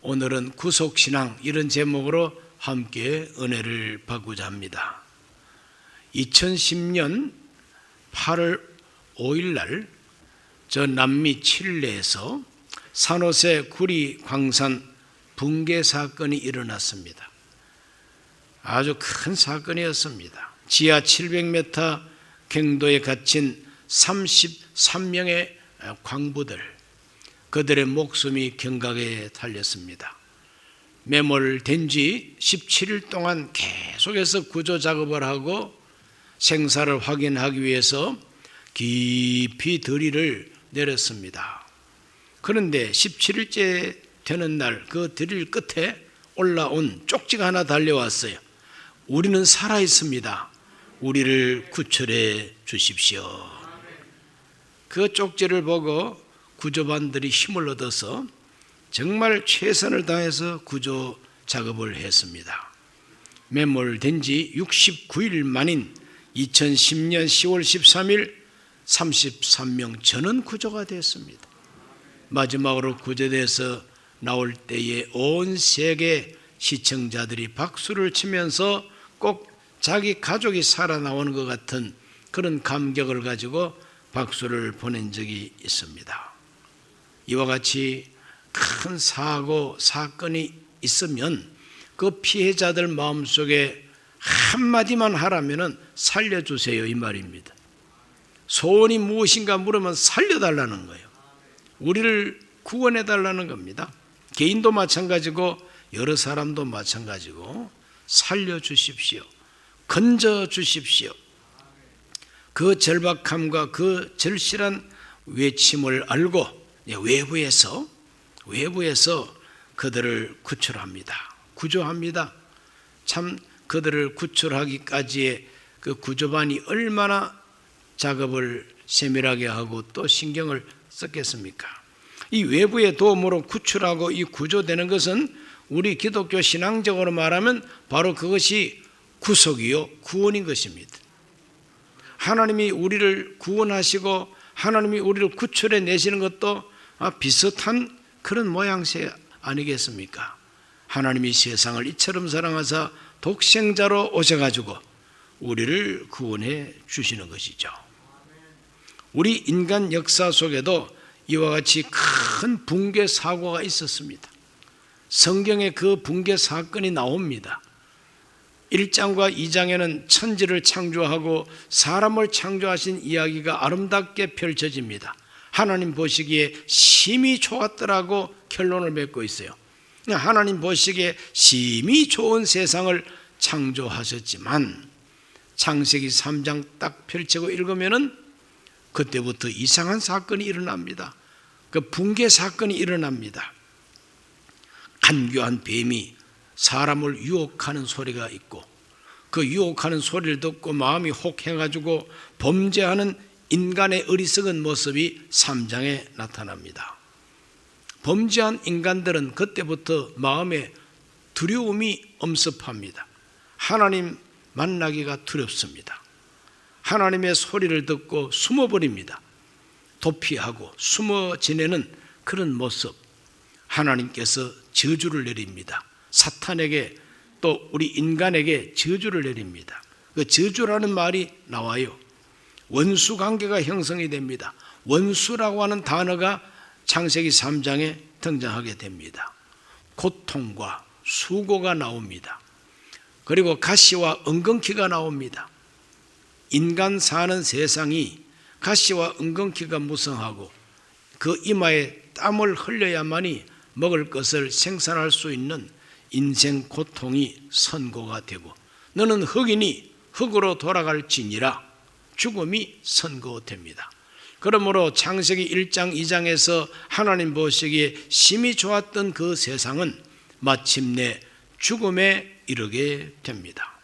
오늘은 구속신앙 이런 제목으로 함께 은혜를 받고자 합니다. 2010년 8월 5일 날 저 남미 칠레에서 산호세 구리 광산 붕괴 사건이 일어났습니다. 아주 큰 사건이었습니다. 지하 700m 갱도에 갇힌 33명의 광부들, 그들의 목숨이 경각에 달렸습니다. 매몰된 지 17일 동안 계속해서 구조 작업을 하고 생사를 확인하기 위해서 깊이 들이를 내렸습니다. 그런데 17일째 되는 날 그 드릴 끝에 올라온 쪽지가 하나 달려왔어요. 우리는 살아 있습니다. 우리를 구출해 주십시오. 그 쪽지를 보고 구조반들이 힘을 얻어서 정말 최선을 다해서 구조 작업을 했습니다. 매몰된 지 69일 만인 2010년 10월 13일 33명 전원 구조가 됐습니다. 마지막으로 구조돼서 나올 때에 온 세계 시청자들이 박수를 치면서 꼭 자기 가족이 살아나오는 것 같은 그런 감격을 가지고 박수를 보낸 적이 있습니다. 이와 같이 큰 사고, 사건이 있으면 그 피해자들 마음속에 한마디만 하라면 살려주세요 이 말입니다. 소원이 무엇인가 물으면 살려달라는 거예요. 우리를 구원해달라는 겁니다. 개인도 마찬가지고 여러 사람도 마찬가지고 살려주십시오. 건져주십시오. 그 절박함과 그 절실한 외침을 알고 외부에서 그들을 구출합니다. 구조합니다. 참 그들을 구출하기까지의 그 구조반이 얼마나 작업을 세밀하게 하고 또 신경을 썼겠습니까? 이 외부의 도움으로 구출하고 이 구조되는 것은 우리 기독교 신앙적으로 말하면 바로 그것이 구속이요 구원인 것입니다. 하나님이 우리를 구원하시고 하나님이 우리를 구출해 내시는 것도 비슷한 그런 모양새 아니겠습니까? 하나님이 세상을 이처럼 사랑하사 독생자로 오셔가지고 우리를 구원해 주시는 것이죠. 우리 인간 역사 속에도 이와 같이 큰 붕괴 사고가 있었습니다. 성경에 그 붕괴 사건이 나옵니다. 1장과 2장에는 천지를 창조하고 사람을 창조하신 이야기가 아름답게 펼쳐집니다. 하나님 보시기에 심히 좋았더라고 결론을 맺고 있어요. 하나님 보시기에 심히 좋은 세상을 창조하셨지만 창세기 3장 딱 펼치고 읽으면은 그때부터 이상한 사건이 일어납니다. 그 붕괴 사건이 일어납니다. 간교한 뱀이 사람을 유혹하는 소리가 있고 그 유혹하는 소리를 듣고 마음이 혹해가지고 범죄하는 인간의 어리석은 모습이 3장에 나타납니다. 범죄한 인간들은 그때부터 마음에 두려움이 엄습합니다. 하나님 만나기가 두렵습니다. 하나님의 소리를 듣고 숨어버립니다. 도피하고 숨어 지내는 그런 모습, 하나님께서 저주를 내립니다. 사탄에게 또 우리 인간에게 저주를 내립니다. 그 저주라는 말이 나와요. 원수 관계가 형성이 됩니다. 원수라고 하는 단어가 창세기 3장에 등장하게 됩니다. 고통과 수고가 나옵니다. 그리고 가시와 엉겅퀴가 나옵니다. 인간 사는 세상이 가시와 엉겅퀴가 무성하고 그 이마에 땀을 흘려야만이 먹을 것을 생산할 수 있는 인생 고통이 선고가 되고 너는 흙이니 흙으로 돌아갈지니라 죽음이 선고됩니다. 그러므로 창세기 1장 2장에서 하나님 보시기에 심히 좋았던 그 세상은 마침내 죽음에 이르게 됩니다.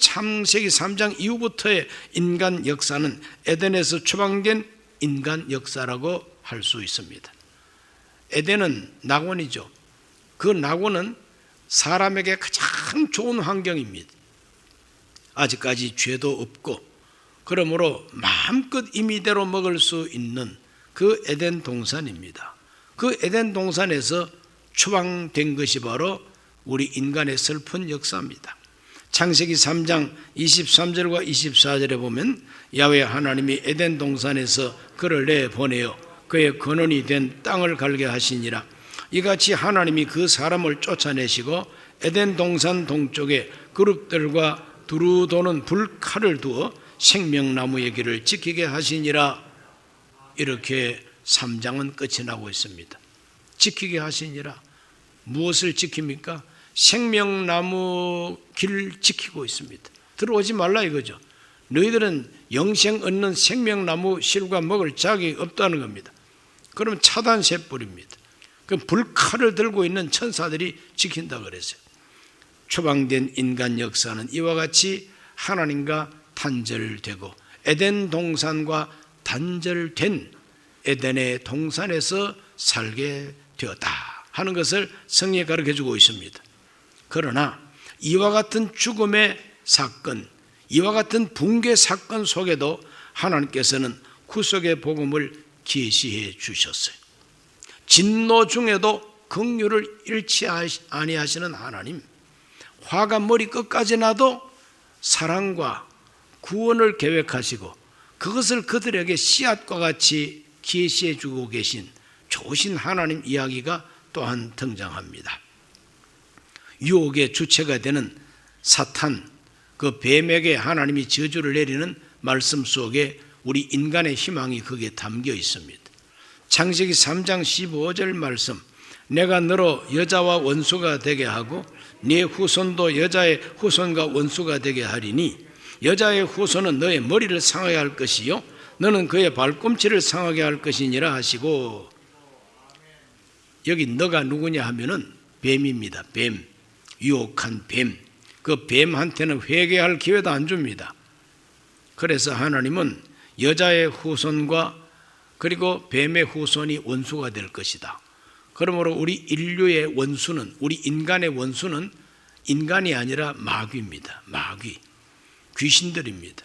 창세기 3장 이후부터의 인간 역사는 에덴에서 추방된 인간 역사라고 할 수 있습니다. 에덴은 낙원이죠. 그 낙원은 사람에게 가장 좋은 환경입니다. 아직까지 죄도 없고 그러므로 마음껏 임의대로 먹을 수 있는 그 에덴 동산입니다. 그 에덴 동산에서 추방된 것이 바로 우리 인간의 슬픈 역사입니다. 창세기 3장 23절과 24절에 보면 야훼 하나님이 에덴 동산에서 그를 내보내어 그의 근원이 된 땅을 갈게 하시니라. 이같이 하나님이 그 사람을 쫓아내시고 에덴 동산 동쪽에 그룹들과 두루 도는 불칼을 두어 생명나무의 길을 지키게 하시니라. 이렇게 3장은 끝이 나고 있습니다. 지키게 하시니라. 무엇을 지킵니까? 생명나무 길 지키고 있습니다. 들어오지 말라 이거죠. 너희들은 영생 얻는 생명나무 실과 먹을 자격이 없다는 겁니다. 그럼 차단세 뿌립니다. 그 불칼을 들고 있는 천사들이 지킨다 그랬어요. 추방된 인간 역사는 이와 같이 하나님과 단절되고 에덴 동산과 단절된 에덴의 동산에서 살게 되었다 하는 것을 성경이 가르쳐주고 있습니다. 그러나 이와 같은 죽음의 사건, 이와 같은 붕괴 사건 속에도 하나님께서는 구속의 복음을 계시해 주셨어요. 진노 중에도 긍휼을 잃지 아니하시는 하나님, 화가 머리 끝까지 나도 사랑과 구원을 계획하시고 그것을 그들에게 씨앗과 같이 계시해 주고 계신 좋으신 하나님 이야기가 또한 등장합니다. 유혹의 주체가 되는 사탄, 그 뱀에게 하나님이 저주를 내리는 말씀 속에 우리 인간의 희망이 거기에 담겨 있습니다. 창세기 3장 15절 말씀, 내가 너로 여자와 원수가 되게 하고 네 후손도 여자의 후손과 원수가 되게 하리니 여자의 후손은 너의 머리를 상하게 할 것이요 너는 그의 발꿈치를 상하게 할 것이니라 하시고, 여기 너가 누구냐 하면은 뱀입니다. 뱀, 유혹한 뱀. 그 뱀한테는 회개할 기회도 안 줍니다. 그래서 하나님은 여자의 후손과 그리고 뱀의 후손이 원수가 될 것이다. 그러므로 우리 인류의 원수는, 우리 인간의 원수는 인간이 아니라 마귀입니다. 마귀, 귀신들입니다.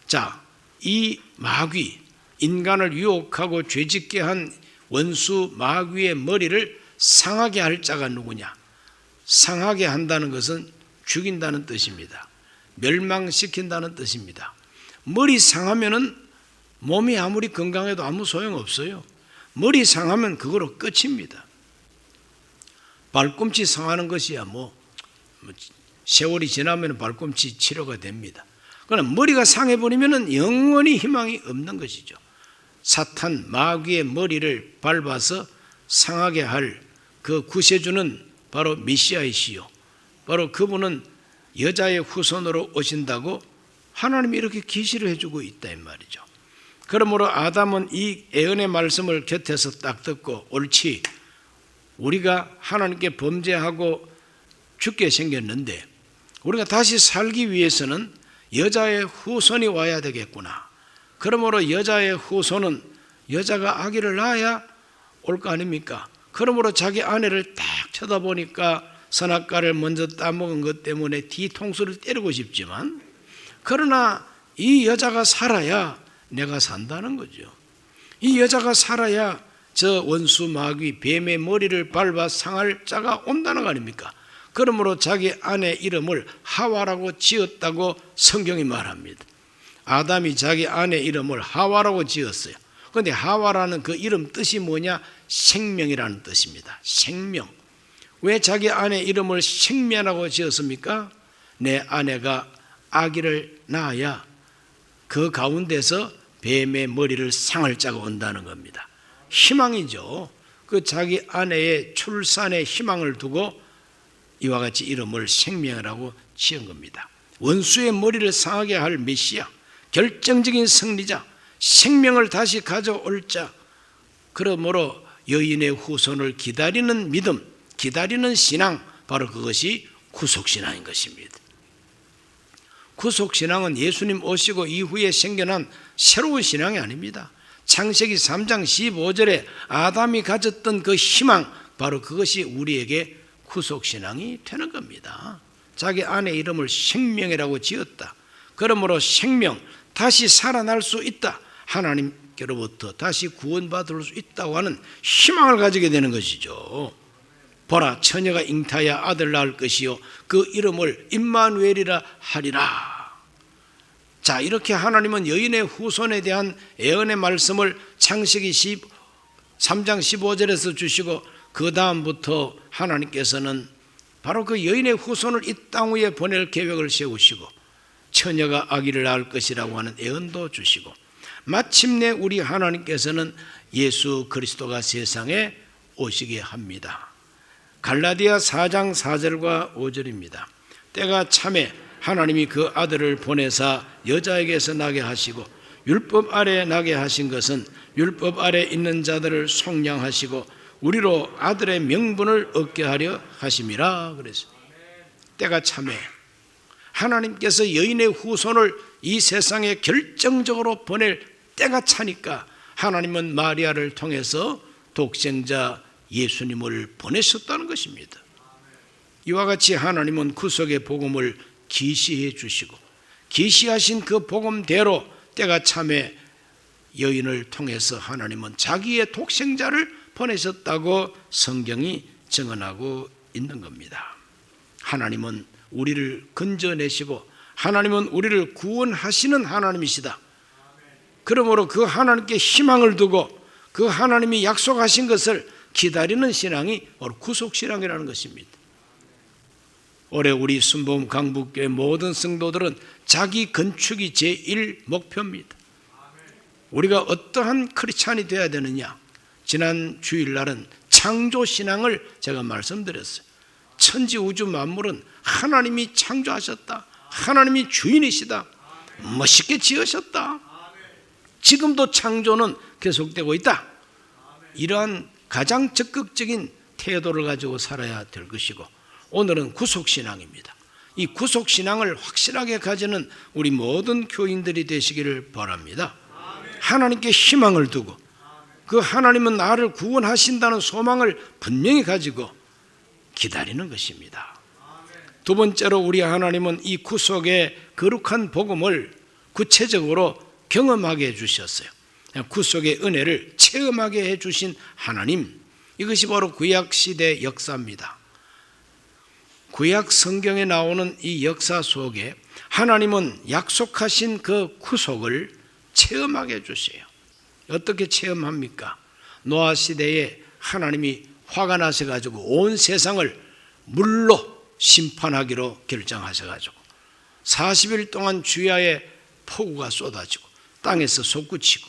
자, 이 마귀, 인간을 유혹하고 죄짓게 한 원수 마귀의 머리를 상하게 할 자가 누구냐? 상하게 한다는 것은 죽인다는 뜻입니다. 멸망시킨다는 뜻입니다. 머리 상하면은 몸이 아무리 건강해도 아무 소용없어요. 머리 상하면 그거로 끝입니다. 발꿈치 상하는 것이야 세월이 지나면 발꿈치 치료가 됩니다. 그러나 머리가 상해버리면 영원히 희망이 없는 것이죠. 사탄 마귀의 머리를 밟아서 상하게 할 그 구세주는 바로 메시아이시요, 바로 그분은 여자의 후손으로 오신다고 하나님이 이렇게 계시를 해주고 있다 이 말이죠. 그러므로 아담은 이 예언의 말씀을 곁에서 딱 듣고, 옳지, 우리가 하나님께 범죄하고 죽게 생겼는데 우리가 다시 살기 위해서는 여자의 후손이 와야 되겠구나. 그러므로 여자의 후손은 여자가 아기를 낳아야 올 거 아닙니까? 그러므로 자기 아내를 딱 쳐다보니까 선악과를 먼저 따먹은 것 때문에 뒤통수를 때리고 싶지만, 그러나 이 여자가 살아야 내가 산다는 거죠. 이 여자가 살아야 저 원수 마귀 뱀의 머리를 밟아 상할 자가 온다는 거 아닙니까? 그러므로 자기 아내 이름을 하와라고 지었다고 성경이 말합니다. 아담이 자기 아내 이름을 하와라고 지었어요. 그런데 하와라는 그 이름 뜻이 뭐냐? 생명이라는 뜻입니다. 생명. 왜 자기 아내 이름을 생명이라고 지었습니까? 내 아내가 아기를 낳아야 그 가운데서 뱀의 머리를 상할 자가 온다는 겁니다. 희망이죠. 그 자기 아내의 출산의 희망을 두고 이와 같이 이름을 생명이라고 지은 겁니다. 원수의 머리를 상하게 할 메시아, 결정적인 승리자, 생명을 다시 가져올 자, 그러므로 여인의 후손을 기다리는 믿음, 기다리는 신앙, 바로 그것이 구속신앙인 것입니다. 구속신앙은 예수님 오시고 이후에 생겨난 새로운 신앙이 아닙니다. 창세기 3장 15절에 아담이 가졌던 그 희망, 바로 그것이 우리에게 구속신앙이 되는 겁니다. 자기 아내 이름을 생명이라고 지었다. 그러므로 생명, 다시 살아날 수 있다. 하나님께로부터 다시 구원받을 수 있다고 하는 희망을 가지게 되는 것이죠. 보라 처녀가 잉타하여 아들 낳을 것이요 그 이름을 임마누엘이라 하리라. 자, 이렇게 하나님은 여인의 후손에 대한 예언의 말씀을 창세기 3장 15절에서 주시고, 그 다음부터 하나님께서는 바로 그 여인의 후손을 이 땅 위에 보낼 계획을 세우시고 처녀가 아기를 낳을 것이라고 하는 예언도 주시고, 마침내 우리 하나님께서는 예수 그리스도가 세상에 오시게 합니다. 갈라디아 4장 4절과 5절입니다. 때가 참에 하나님이 그 아들을 보내사 여자에게서 나게 하시고 율법 아래 나게 하신 것은 율법 아래 있는 자들을 속량하시고 우리로 아들의 명분을 얻게 하려 하심이라 그랬어요. 때가 참에 하나님께서 여인의 후손을 이 세상에 결정적으로 보낼 때가 차니까 하나님은 마리아를 통해서 독생자 예수님을 보내셨다는 것입니다. 이와 같이 하나님은 구속의 복음을 계시해 주시고 계시하신 그 복음대로 때가 참에 여인을 통해서 하나님은 자기의 독생자를 보내셨다고 성경이 증언하고 있는 겁니다. 하나님은 우리를 건져내시고 하나님은 우리를 구원하시는 하나님이시다. 그러므로 그 하나님께 희망을 두고 그 하나님이 약속하신 것을 기다리는 신앙이 바로 구속신앙이라는 것입니다. 올해 우리 순복음 강북교회 모든 성도들은 자기 건축이 제1 목표입니다. 우리가 어떠한 크리스찬이 되어야 되느냐? 지난 주일날은 창조신앙을 제가 말씀드렸어요. 천지 우주 만물은 하나님이 창조하셨다. 하나님이 주인이시다. 멋있게 지으셨다. 지금도 창조는 계속되고 있다. 이러한 가장 적극적인 태도를 가지고 살아야 될 것이고, 오늘은 구속신앙입니다. 이 구속신앙을 확실하게 가지는 우리 모든 교인들이 되시기를 바랍니다. 하나님께 희망을 두고 그 하나님은 나를 구원하신다는 소망을 분명히 가지고 기다리는 것입니다. 두 번째로 우리 하나님은 이 구속의 거룩한 복음을 구체적으로 경험하게 해주셨어요. 구속의 은혜를 체험하게 해주신 하나님, 이것이 바로 구약시대 역사입니다. 구약 성경에 나오는 이 역사 속에 하나님은 약속하신 그 구속을 체험하게 해주세요. 어떻게 체험합니까? 노아 시대에 하나님이 화가 나셔가지고 온 세상을 물로 심판하기로 결정하셔가지고 40일 동안 주야에 폭우가 쏟아지고 땅에서 솟구치고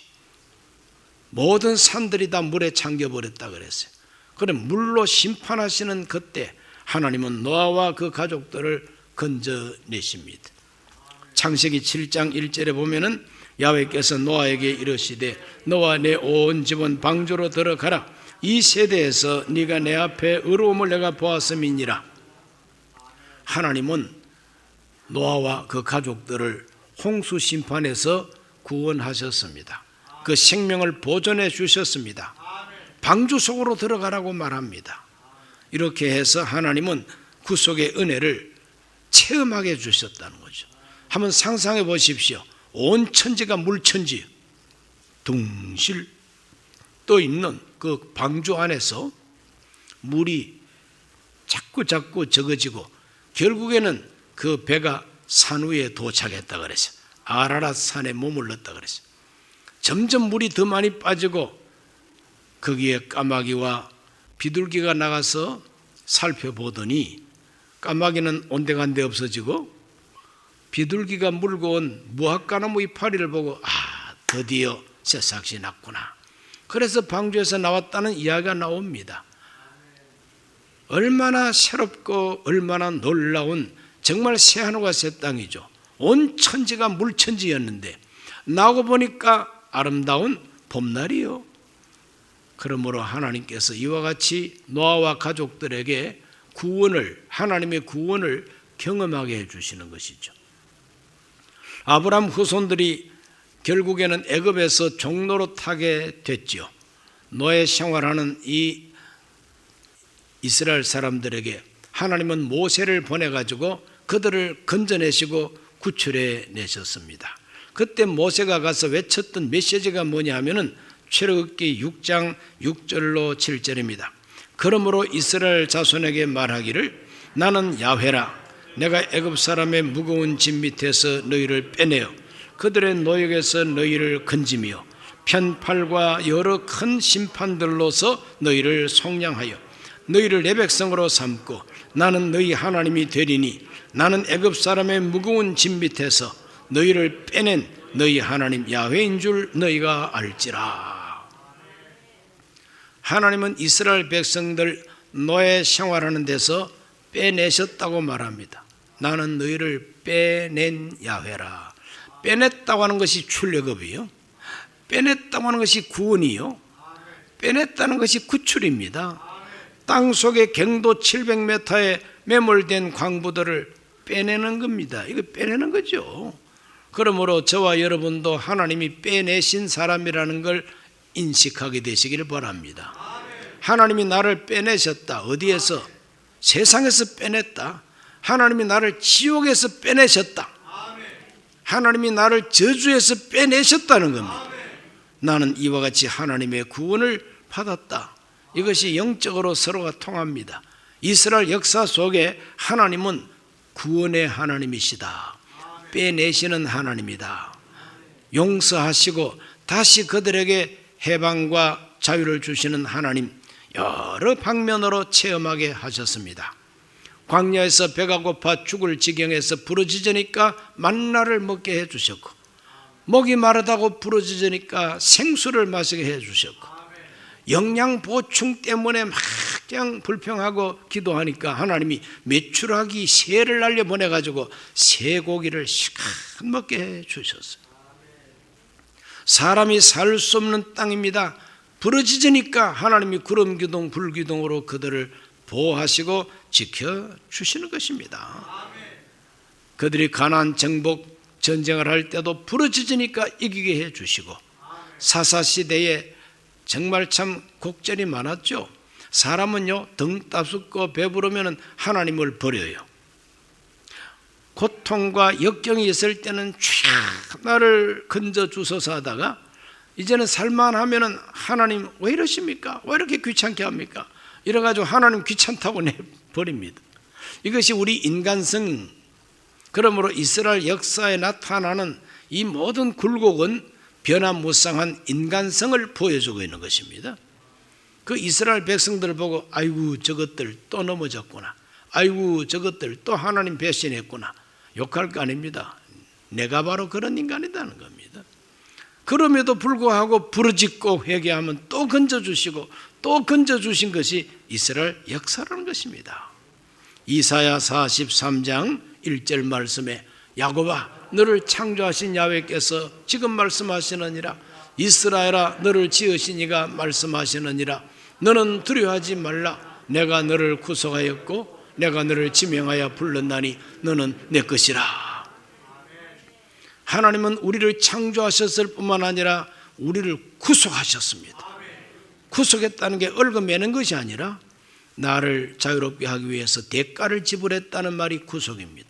모든 산들이 다 물에 잠겨버렸다 그랬어요. 그럼 물로 심판하시는 그때 하나님은 노아와 그 가족들을 건져내십니다. 창세기 7장 1절에 보면은 야훼께서 노아에게 이르시되 너와 내 온 집은 방주로 들어가라. 이 세대에서 네가 내 앞에 의로움을 내가 보았음이니라. 하나님은 노아와 그 가족들을 홍수 심판에서 구원하셨습니다. 그 생명을 보존해 주셨습니다. 방주 속으로 들어가라고 말합니다. 이렇게 해서 하나님은 구속의 은혜를 체험하게 해주셨다는 거죠. 한번 상상해 보십시오. 온 천지가 물천지 둥실 떠 있는 그 방주 안에서 물이 자꾸 적어지고 결국에는 그 배가 산 위에 도착했다 그랬어요. 아라랏 산에 머물렀다 그랬어요. 점점 물이 더 많이 빠지고 거기에 까마귀와 비둘기가 나가서 살펴보더니 까마귀는 온데간데 없어지고 비둘기가 물고 온 무화과나무 이파리를 보고 드디어 새싹이 났구나. 그래서 방주에서 나왔다는 이야기가 나옵니다. 얼마나 새롭고 얼마나 놀라운 정말 새하늘과 새 땅이죠. 온 천지가 물천지였는데 나오고 보니까 아름다운 봄날이요. 그러므로 하나님께서 이와 같이 노아와 가족들에게 하나님의 구원을 경험하게 해주시는 것이죠. 아브라함 후손들이 결국에는 애굽에서 종노릇하게 됐죠. 노예 생활하는 이 이스라엘 사람들에게 하나님은 모세를 보내가지고 그들을 건져내시고 구출해 내셨습니다. 그때 모세가 가서 외쳤던 메시지가 뭐냐 하면은 출애굽기 6장 6절로 7절입니다. 그러므로 이스라엘 자손에게 말하기를 나는 야훼라 내가 애굽 사람의 무거운 짐 밑에서 너희를 빼내어 그들의 노역에서 너희를 건지며 편팔과 여러 큰 심판들로서 너희를 속량하여 너희를 내 백성으로 삼고 나는 너희 하나님이 되리니 나는 애굽 사람의 무거운 짐 밑에서 너희를 빼낸 너희 하나님 야훼인 줄 너희가 알지라. 하나님은 이스라엘 백성들 노예 생활하는 데서 빼내셨다고 말합니다. 나는 너희를 빼낸 야훼라. 빼냈다고 하는 것이 출애굽이요, 빼냈다고 하는 것이 구원이요, 빼냈다는 것이 구출입니다. 땅 속에 경도 700m에 매몰된 광부들을 빼내는 겁니다. 이거 빼내는 거죠. 그러므로 저와 여러분도 하나님이 빼내신 사람이라는 걸 인식하게 되시기를 바랍니다. 하나님이 나를 빼내셨다. 어디에서? 세상에서 빼냈다. 하나님이 나를 지옥에서 빼내셨다. 하나님이 나를 저주에서 빼내셨다는 겁니다. 나는 이와 같이 하나님의 구원을 받았다. 이것이 영적으로 서로가 통합니다. 이스라엘 역사 속에 하나님은 구원의 하나님이시다. 빼내시는 하나님이다. 용서하시고 다시 그들에게 해방과 자유를 주시는 하나님, 여러 방면으로 체험하게 하셨습니다. 광야에서 배가 고파 죽을 지경에서 부르짖으니까 만나를 먹게 해주셨고, 목이 마르다고 부르짖으니까 생수를 마시게 해주셨고, 영양 보충 때문에 막 그냥 불평하고 기도하니까 하나님이 메추라기 새를 날려보내가지고 새고기를 시간 먹게 해주셨어요. 사람이 살 수 없는 땅입니다. 부르짖으니까 하나님이 구름기둥 불기둥으로 그들을 보호하시고 지켜주시는 것입니다. 그들이 가나안 정복 전쟁을 할 때도 부르짖으니까 이기게 해주시고, 사사시대에 정말 참 곡절이 많았죠. 사람은요 등 따숩고 배부르면 하나님을 버려요. 고통과 역경이 있을 때는 쫙 나를 건져주소서 하다가 이제는 살만하면 하나님 왜 이러십니까? 왜 이렇게 귀찮게 합니까? 이래가지고 하나님 귀찮다고 내버립니다. 이것이 우리 인간성. 그러므로 이스라엘 역사에 나타나는 이 모든 굴곡은 변화무쌍한 인간성을 보여주고 있는 것입니다. 그 이스라엘 백성들을 보고 아이고 저것들 또 넘어졌구나, 아이고 저것들 또 하나님 배신했구나 욕할 거 아닙니다. 내가 바로 그런 인간이라는 겁니다. 그럼에도 불구하고 부르짖고 회개하면 또 건져주시고 또 건져주신 것이 이스라엘 역사라는 것입니다. 이사야 43장 1절 말씀에 야곱아 너를 창조하신 야훼께서 지금 말씀하시느니라, 이스라엘아 너를 지으신 이가 말씀하시느니라, 너는 두려워하지 말라, 내가 너를 구속하였고 내가 너를 지명하여 불렀나니 너는 내 것이라. 하나님은 우리를 창조하셨을 뿐만 아니라 우리를 구속하셨습니다. 구속했다는 게 얽어매는 것이 아니라 나를 자유롭게 하기 위해서 대가를 지불했다는 말이 구속입니다.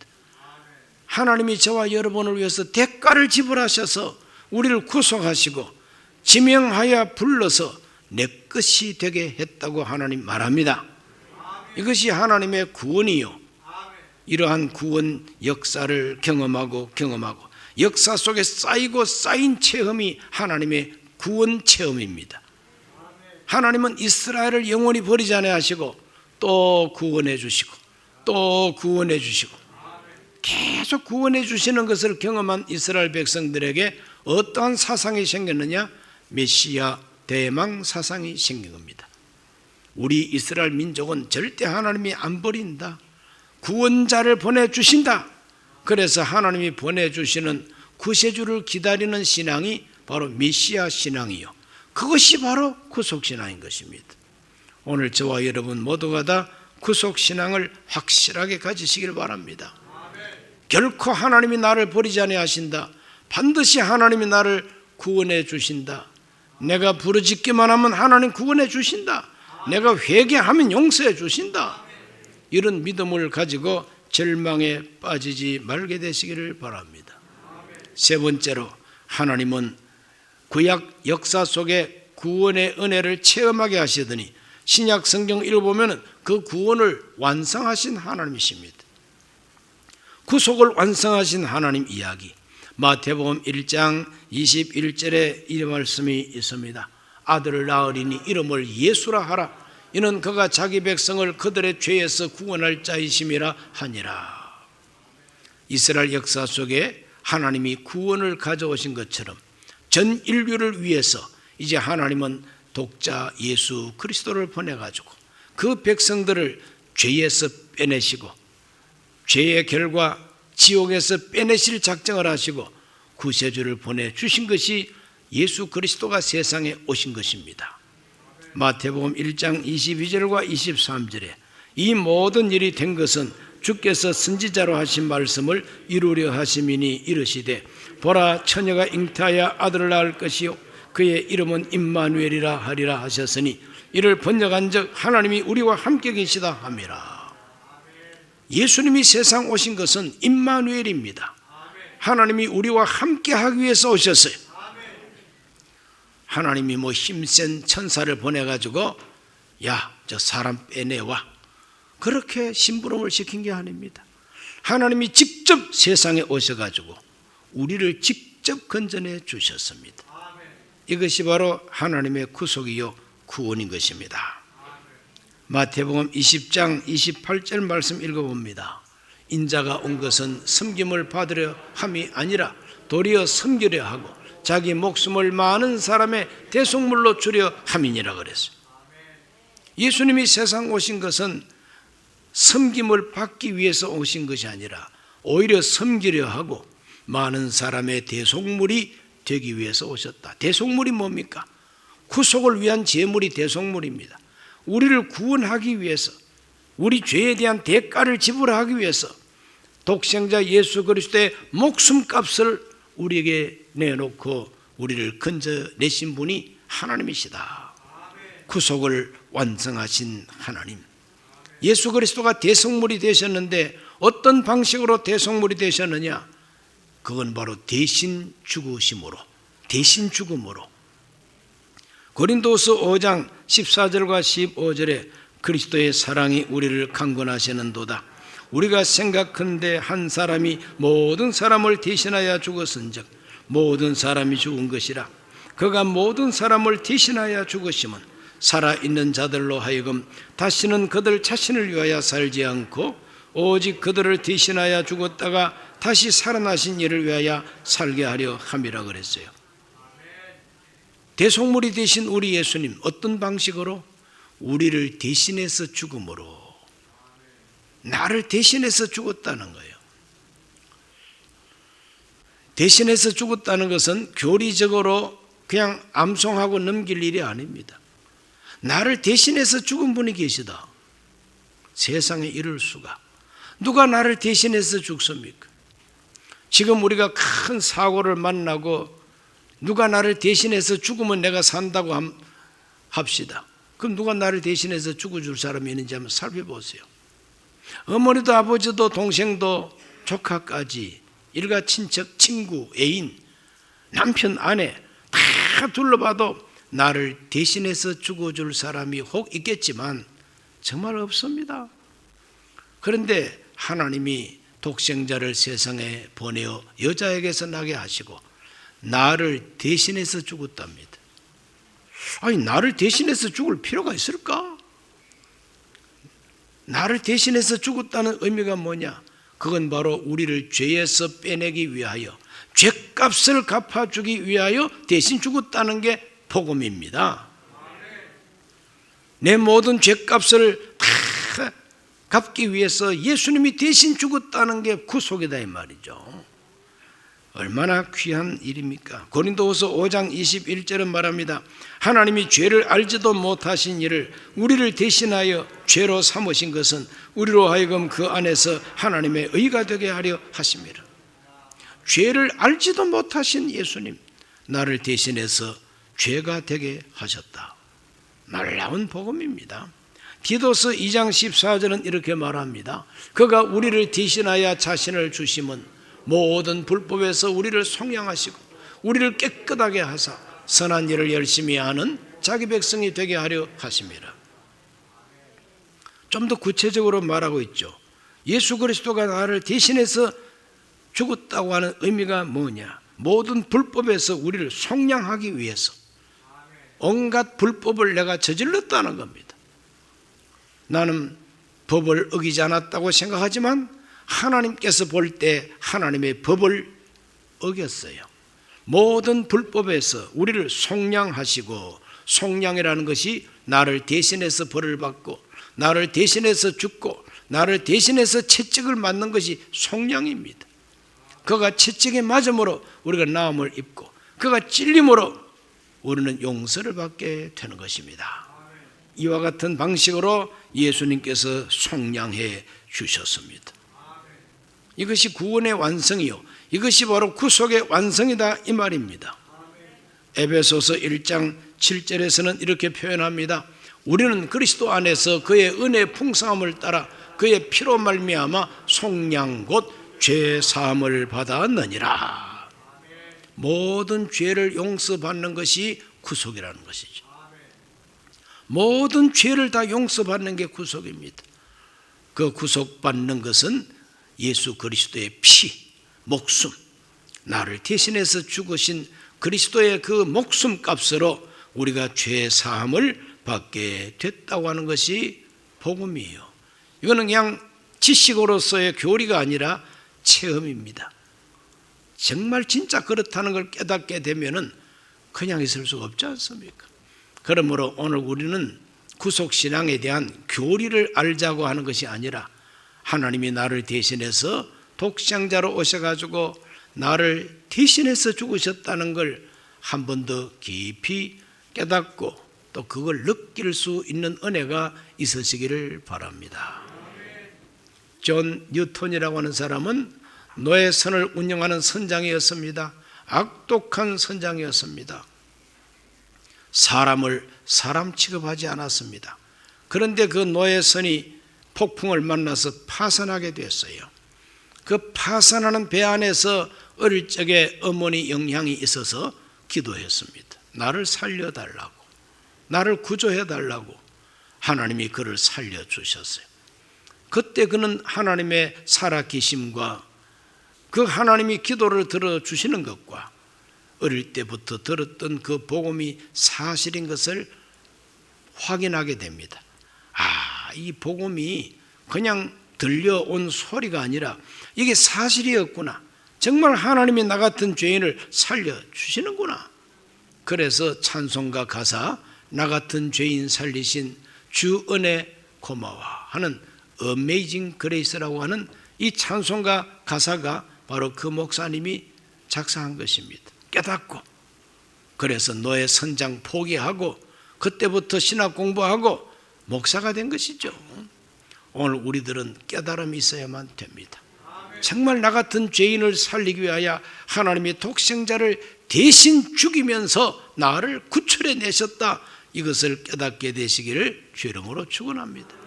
하나님이 저와 여러분을 위해서 대가를 지불하셔서 우리를 구속하시고 지명하여 불러서 내 것이 되게 했다고 하나님 말합니다. 이것이 하나님의 구원이요, 이러한 구원 역사를 경험하고 역사 속에 쌓이고 쌓인 체험이 하나님의 구원 체험입니다. 하나님은 이스라엘을 영원히 버리지 아니하시고 또 구원해 주시고 또 구원해 주시고 계속 구원해 주시는 것을 경험한 이스라엘 백성들에게 어떠한 사상이 생겼느냐? 메시아 대망 사상이 생긴 겁니다. 우리 이스라엘 민족은 절대 하나님이 안 버린다, 구원자를 보내주신다. 그래서 하나님이 보내주시는 구세주를 기다리는 신앙이 바로 메시아 신앙이요, 그것이 바로 구속신앙인 것입니다. 오늘 저와 여러분 모두가 다 구속신앙을 확실하게 가지시길 바랍니다. 결코 하나님이 나를 버리지 아니하신다, 반드시 하나님이 나를 구원해 주신다, 내가 부르짖기만 하면 하나님 구원해 주신다, 내가 회개하면 용서해 주신다, 이런 믿음을 가지고 절망에 빠지지 말게 되시기를 바랍니다. 세 번째로 하나님은 구약 역사 속에 구원의 은혜를 체험하게 하시더니 신약 성경 읽어보면 그 구원을 완성하신 하나님이십니다. 구속을 완성하신 하나님 이야기, 마태복음 1장 21절에 이 말씀이 있습니다. 아들을 낳으리니 이름을 예수라 하라. 이는 그가 자기 백성을 그들의 죄에서 구원할 자이심이라 하니라. 이스라엘 역사 속에 하나님이 구원을 가져오신 것처럼 전 인류를 위해서 이제 하나님은 독자 예수 그리스도를 보내가지고 그 백성들을 죄에서 빼내시고 죄의 결과 지옥에서 빼내실 작정을 하시고 구세주를 보내주신 것이 예수 그리스도가 세상에 오신 것입니다. 마태복음 1장 22절과 23절에 이 모든 일이 된 것은 주께서 선지자로 하신 말씀을 이루려 하심이니 이르시되 보라 처녀가 잉태하여 아들을 낳을 것이요 그의 이름은 임마누엘이라 하리라 하셨으니 이를 번역한즉 하나님이 우리와 함께 계시다 함이라. 예수님이 세상 오신 것은 임마누엘입니다. 하나님이 우리와 함께 하기 위해서 오셨어요. 하나님이 뭐 힘센 천사를 보내가지고 야, 저 사람 빼내와 그렇게 심부름을 시킨 게 아닙니다. 하나님이 직접 세상에 오셔가지고 우리를 직접 건져내 주셨습니다. 이것이 바로 하나님의 구속이요 구원인 것입니다. 마태복음 20장 28절 말씀 읽어봅니다. 인자가 온 것은 섬김을 받으려 함이 아니라 도리어 섬기려 하고 자기 목숨을 많은 사람의 대속물로 주려 함이니라 그랬어요. 예수님이 세상 오신 것은 섬김을 받기 위해서 오신 것이 아니라 오히려 섬기려 하고 많은 사람의 대속물이 되기 위해서 오셨다. 대속물이 뭡니까? 구속을 위한 제물이 대속물입니다. 우리를 구원하기 위해서, 우리 죄에 대한 대가를 지불하기 위해서 독생자 예수 그리스도의 목숨값을 우리에게 내놓고 우리를 건져내신 분이 하나님이시다. 구속을 완성하신 하나님. 예수 그리스도가 대속물이 되셨는데 어떤 방식으로 대속물이 되셨느냐? 그건 바로 대신 죽으심으로, 대신 죽음으로. 고린도서 5장 14절과 15절에 그리스도의 사랑이 우리를 강권하시는도다. 우리가 생각한데 한 사람이 모든 사람을 대신하여 죽었은즉 모든 사람이 죽은 것이라. 그가 모든 사람을 대신하여 죽으심은 살아있는 자들로 하여금 다시는 그들 자신을 위하여 살지 않고 오직 그들을 대신하여 죽었다가 다시 살아나신 이를 위하여 살게 하려 함이라 그랬어요. 대속물이 되신 우리 예수님, 어떤 방식으로? 우리를 대신해서 죽음으로. 나를 대신해서 죽었다는 거예요. 대신해서 죽었다는 것은 교리적으로 그냥 암송하고 넘길 일이 아닙니다. 나를 대신해서 죽은 분이 계시다. 세상에 이럴 수가. 누가 나를 대신해서 죽습니까? 지금 우리가 큰 사고를 만나고 누가 나를 대신해서 죽으면 내가 산다고 합시다. 그럼 누가 나를 대신해서 죽어줄 사람이 있는지 한번 살펴보세요. 어머니도 아버지도 동생도 조카까지 일가 친척, 친구, 애인, 남편, 아내 다 둘러봐도 나를 대신해서 죽어줄 사람이 혹 있겠지만 정말 없습니다. 그런데 하나님이 독생자를 세상에 보내어 여자에게서 나게 하시고 나를 대신해서 죽었답니다. 아니, 나를 대신해서 죽을 필요가 있을까? 나를 대신해서 죽었다는 의미가 뭐냐? 그건 바로 우리를 죄에서 빼내기 위하여, 죄값을 갚아주기 위하여 대신 죽었다는 게 복음입니다. 내 모든 죄값을 다 갚기 위해서 예수님이 대신 죽었다는 게 구속이다 이 말이죠. 얼마나 귀한 일입니까? 고린도후서 5장 21절은 말합니다. 하나님이 죄를 알지도 못하신 이를 우리를 대신하여 죄로 삼으신 것은 우리로 하여금 그 안에서 하나님의 의가 되게 하려 하심이라. 죄를 알지도 못하신 예수님, 나를 대신해서 죄가 되게 하셨다. 놀라운 복음입니다. 디도서 2장 14절은 이렇게 말합니다. 그가 우리를 대신하여 자신을 주심은 모든 불법에서 우리를 속량하시고 우리를 깨끗하게 하사 선한 일을 열심히 하는 자기 백성이 되게 하려 하심이라. 좀 더 구체적으로 말하고 있죠. 예수 그리스도가 나를 대신해서 죽었다고 하는 의미가 뭐냐? 모든 불법에서 우리를 속량하기 위해서 온갖 불법을 내가 저질렀다는 겁니다. 나는 법을 어기지 않았다고 생각하지만 하나님께서 볼 때 하나님의 법을 어겼어요. 모든 불법에서 우리를 속량하시고, 속량이라는 것이 나를 대신해서 벌을 받고, 나를 대신해서 죽고, 나를 대신해서 채찍을 맞는 것이 속량입니다. 그가 채찍에 맞음으로 우리가 나음을 입고, 그가 찔림으로 우리는 용서를 받게 되는 것입니다. 이와 같은 방식으로 예수님께서 속량해 주셨습니다. 이것이 구원의 완성이요, 이것이 바로 구속의 완성이다, 이 말입니다. 에베소서 1장 7절에서는 이렇게 표현합니다. 우리는 그리스도 안에서 그의 은혜의 풍성함을 따라 그의 피로 말미암아 속량 곧 죄 사함을 받았느니라. 모든 죄를 용서받는 것이 구속이라는 것이죠. 모든 죄를 다 용서받는 게 구속입니다. 그 구속받는 것은 예수 그리스도의 피, 목숨, 나를 대신해서 죽으신 그리스도의 그 목숨 값으로 우리가 죄 사함을 받게 됐다고 하는 것이 복음이에요. 이거는 그냥 지식으로서의 교리가 아니라 체험입니다. 정말 진짜 그렇다는 걸 깨닫게 되면은 그냥 있을 수가 없지 않습니까? 그러므로 오늘 우리는 구속신앙에 대한 교리를 알자고 하는 것이 아니라 하나님이 나를 대신해서 독생자로 오셔가지고 나를 대신해서 죽으셨다는 걸 한 번 더 깊이 깨닫고 또 그걸 느낄 수 있는 은혜가 있으시기를 바랍니다. 존 뉴턴이라고 하는 사람은 노예선을 운영하는 선장이었습니다. 악독한 선장이었습니다. 사람을 사람 취급하지 않았습니다. 그런데 그 노예선이 폭풍을 만나서 파산하게 됐어요. 그 파산하는 배 안에서 어릴 적에 어머니 영향이 있어서 기도했습니다. 나를 살려달라고, 나를 구조해달라고. 하나님이 그를 살려주셨어요. 그때 그는 하나님의 살아계심과 그 하나님이 기도를 들어주시는 것과 어릴 때부터 들었던 그 복음이 사실인 것을 확인하게 됩니다. 이 복음이 그냥 들려온 소리가 아니라 이게 사실이었구나. 정말 하나님이 나 같은 죄인을 살려주시는구나. 그래서 찬송가 가사, 나 같은 죄인 살리신 주 은혜 고마워 하는 어메이징 그레이스라고 하는 이 찬송가 가사가 바로 그 목사님이 작사한 것입니다. 깨닫고, 그래서 노예 선장 포기하고 그때부터 신학 공부하고 목사가 된 것이죠. 오늘 우리들은 깨달음이 있어야만 됩니다. 정말 나 같은 죄인을 살리기 위하여 하나님이 독생자를 대신 죽이면서 나를 구출해 내셨다, 이것을 깨닫게 되시기를 주 이름으로 축원합니다.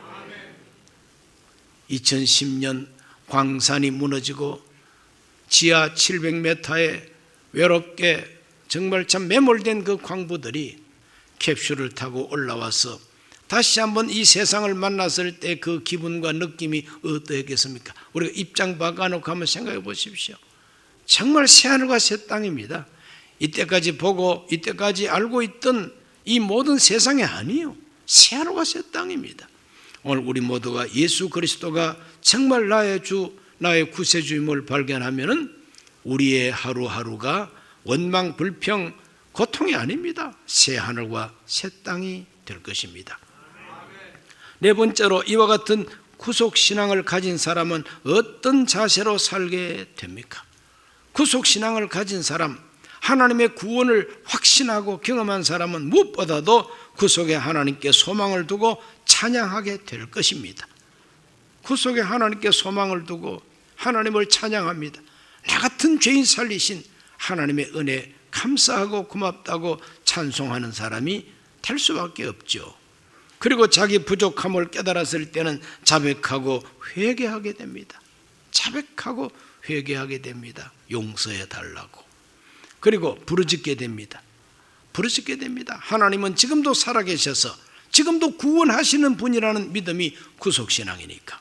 2010년 광산이 무너지고 지하 700m에 외롭게 정말 참 매몰된 그 광부들이 캡슐을 타고 올라와서 다시 한번 이 세상을 만났을 때 그 기분과 느낌이 어떠했겠습니까? 우리가 입장 바꿔놓고 한번 생각해 보십시오. 정말 새하늘과 새 땅입니다. 이때까지 보고 이때까지 알고 있던 이 모든 세상이 아니에요. 새하늘과 새 땅입니다. 오늘 우리 모두가 예수 그리스도가 정말 나의 주, 나의 구세주임을 발견하면은 우리의 하루하루가 원망, 불평, 고통이 아닙니다. 새 하늘과 새 땅이 될 것입니다. 네 번째로, 이와 같은 구속신앙을 가진 사람은 어떤 자세로 살게 됩니까? 구속신앙을 가진 사람, 하나님의 구원을 확신하고 경험한 사람은 무엇보다도 구속에 하나님께 소망을 두고 찬양하게 될 것입니다. 구속에 하나님께 소망을 두고 하나님을 찬양합니다. 나 같은 죄인 살리신 하나님의 은혜 감사하고 고맙다고 찬송하는 사람이 될 수밖에 없죠. 그리고 자기 부족함을 깨달았을 때는 자백하고 회개하게 됩니다. 자백하고 회개하게 됩니다. 용서해 달라고. 그리고 부르짖게 됩니다. 부르짖게 됩니다. 하나님은 지금도 살아계셔서 지금도 구원하시는 분이라는 믿음이 구속신앙이니까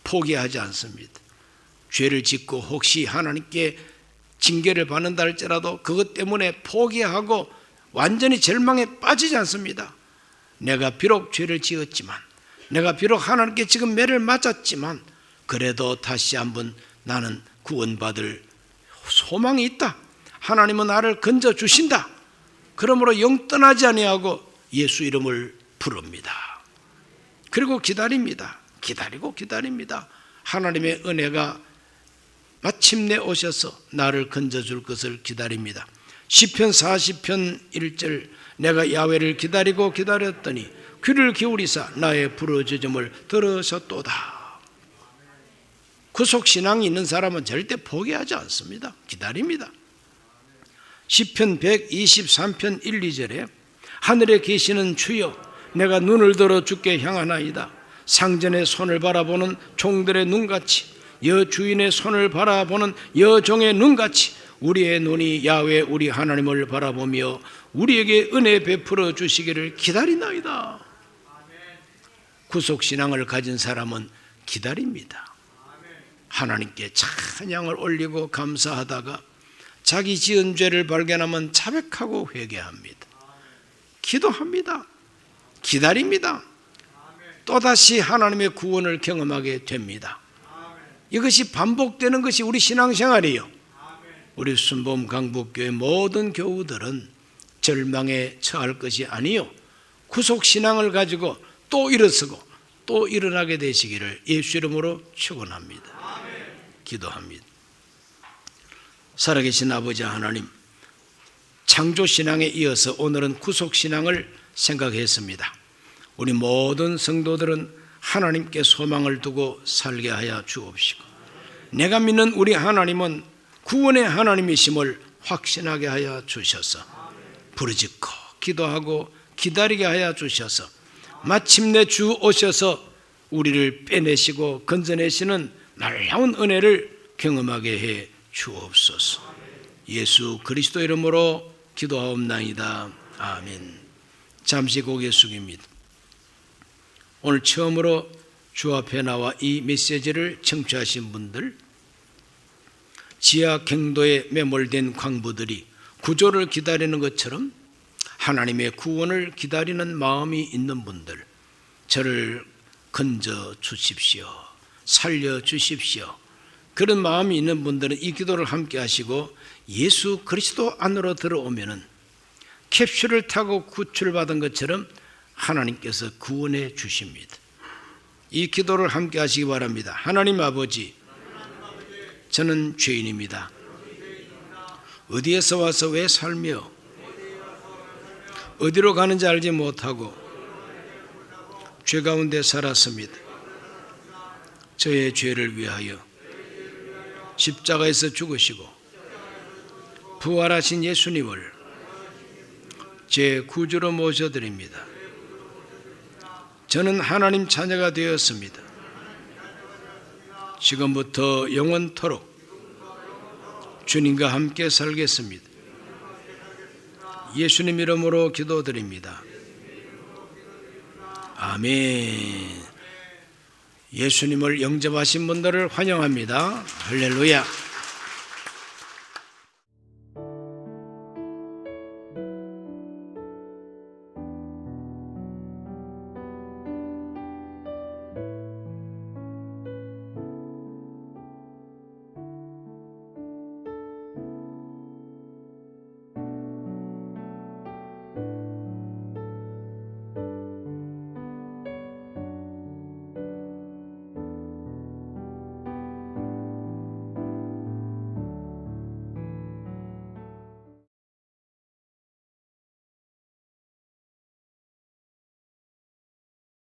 포기하지 않습니다. 죄를 짓고 혹시 하나님께 징계를 받는다 할지라도 그것 때문에 포기하고 완전히 절망에 빠지지 않습니다. 내가 비록 죄를 지었지만, 내가 비록 하나님께 지금 매를 맞았지만, 그래도 다시 한번 나는 구원받을 소망이 있다. 하나님은 나를 건져주신다. 그러므로 영떠나지 아니하고 예수 이름을 부릅니다. 그리고 기다립니다. 기다리고 기다립니다. 하나님의 은혜가 마침내 오셔서 나를 건져줄 것을 기다립니다. 시편 40편 1절 내가 야훼를 기다리고 기다렸더니 귀를 기울이사 나의 부르짖음을 들으셨도다. 구속신앙이 있는 사람은 절대 포기하지 않습니다. 기다립니다. 시편 123편 1, 2절에 하늘에 계시는 주여 내가 눈을 들어 주께 향하나이다. 상전의 손을 바라보는 종들의 눈같이 여주인의 손을 바라보는 여종의 눈같이 우리의 눈이 야훼 우리 하나님을 바라보며 우리에게 은혜 베풀어 주시기를 기다리나이다. 구속신앙을 가진 사람은 기다립니다. 하나님께 찬양을 올리고 감사하다가 자기 지은 죄를 발견하면 자백하고 회개합니다. 기도합니다. 기다립니다. 또다시 하나님의 구원을 경험하게 됩니다. 이것이 반복되는 것이 우리 신앙생활이에요. 우리 순복음 강북교회 모든 교우들은 절망에 처할 것이 아니요 구속신앙을 가지고 또 일어서고 또 일어나게 되시기를 예수 이름으로 축원합니다. 기도합니다. 살아계신 아버지 하나님, 창조신앙에 이어서 오늘은 구속신앙을 생각했습니다. 우리 모든 성도들은 하나님께 소망을 두고 살게 하여 주옵시고 내가 믿는 우리 하나님은 구원의 하나님이심을 확신하게 하여 주셔서 부르짖고 기도하고 기다리게 하여 주셔서 마침내 주 오셔서 우리를 빼내시고 건져내시는 놀라운 은혜를 경험하게 해 주옵소서. 예수 그리스도 이름으로 기도하옵나이다. 아멘. 잠시 고개 숙입니다. 오늘 처음으로 주 앞에 나와 이 메시지를 청취하신 분들, 지하 경도에 매몰된 광부들이 구조를 기다리는 것처럼 하나님의 구원을 기다리는 마음이 있는 분들, 저를 건져 주십시오. 살려 주십시오. 그런 마음이 있는 분들은 이 기도를 함께 하시고 예수 그리스도 안으로 들어오면은 캡슐을 타고 구출받은 것처럼 하나님께서 구원해 주십니다. 이 기도를 함께 하시기 바랍니다. 하나님 아버지, 저는 죄인입니다. 어디에서 와서 왜 살며 어디로 가는지 알지 못하고 죄 가운데 살았습니다. 저의 죄를 위하여 십자가에서 죽으시고 부활하신 예수님을 제 구주로 모셔드립니다. 저는 하나님 자녀가 되었습니다. 지금부터 영원토록 주님과 함께 살겠습니다. 예수님 이름으로 기도드립니다. 아멘. 예수님을 영접하신 분들을 환영합니다. 할렐루야.